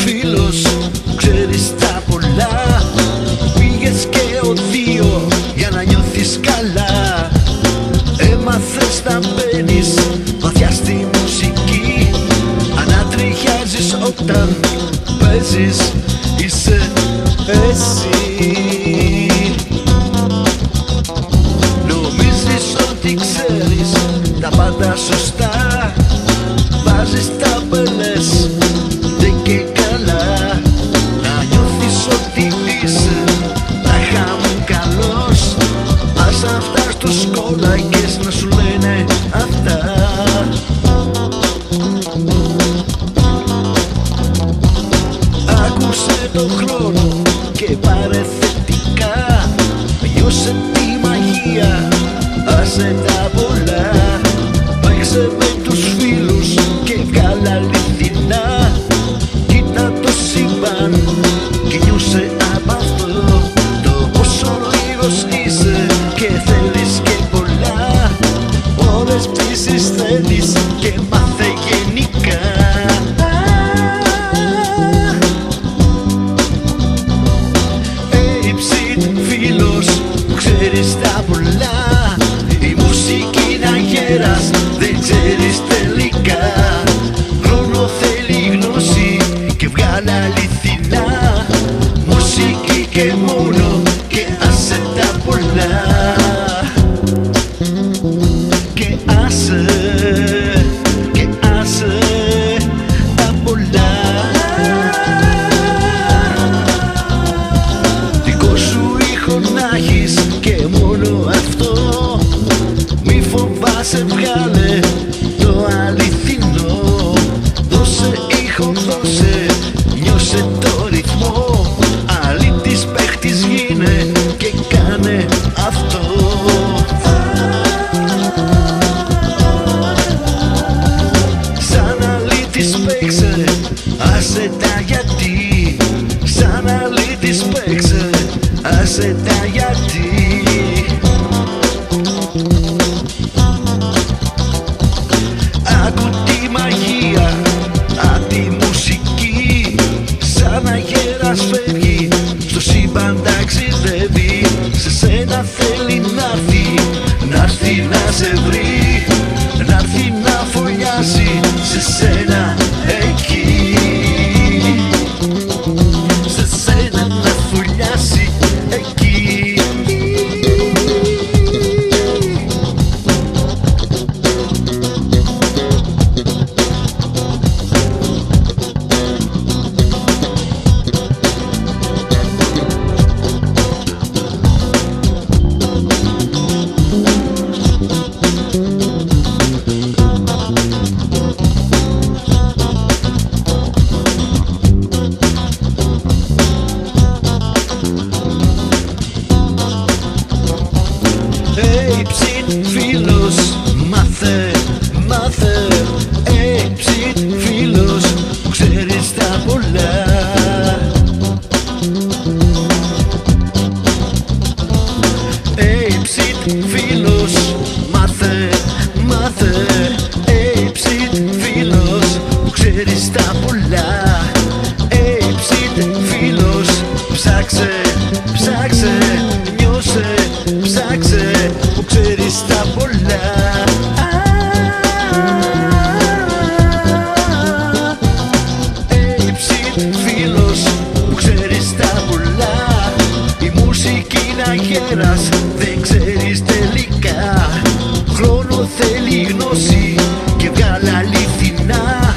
Φίλος, ξέρεις τα πολλά. Πήγες και ο δύο για να νιώθεις καλά. Έμαθες να μπαίνεις βαθιά στη μουσική. Ανατριχιάζεις όταν παίζεις, είσαι εσύ. Νομίζεις ότι ξέρεις τα πάντα σωστά. Βάζεις ταμπέλες και καλά. Να νιώθεις ότι είσαι τάχα μου καλός. Ας αυτά στους κόλλαγες να σου λένε αυτά. Άκουσε το χρόνο και πάρε θετικά. Νιώσε τη μαγεία, άσε τα πολλά. Παίξε με τους φίλους και βγάλε αληθινά. Κοίτα το σύμπαν και νιώσε απ' αυτό. Το πόσο λίγος είσαι και θέλεις και πολλά. Όλες πτήσεις θέλεις και μάθε γενικά. Φίλος, ξέρεις τα πολλά. Η μουσική είναι αγέρας, δεν ξέρεις τελικά. Χρόνο θέλει γνώση και βγάλε αληθινά. Μουσική και μόνο και άσε τα πολλά. Και άσε τα πολλά. Δικό σου ήχο να έχεις και μόνο αυτό. Μη φοβάσαι, βγάλε το αληθινό. Δώσε ήχο, δώσε, νιώσε το ρυθμό. Αλήτης παίχτης γίνε και κάνε αυτό. Σαν αλήτης παίξε, άσε τα γιατί. Σαν αλήτης παίξε, άσε τα γιατί. Άκου τη μαγεία απ' τη μουσική. Σαν αγέρας φεύγει, στο σύμπαν ταξιδεύει. Σε σένα θέλει να'ρθεί να σε βρει. Να'ρθεί να φωλιάσει σε σένα εκεί. Σε σένα να φωλιάσει εκεί. Φίλος, μάθε, φίλος, ξέρεις τα πολλά. Φίλος, μάθε, φίλος, ξέρεις τα πολλά. Φίλος, ψάξε, νιώσε, ψάξε, που ξέρεις τα πολλά. Φίλος, που ξέρεις τα πολλά. Η μουσική είναι αγέρας, δεν ξέρεις τελικά. Χρόνο θέλει γνώση και βγάλε αληθινά.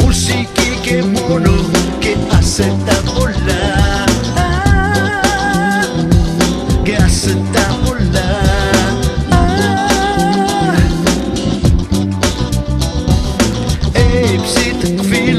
Μουσική και μόνο και άσε τα πολλά. Και άσε τα πολλά. Φίλος,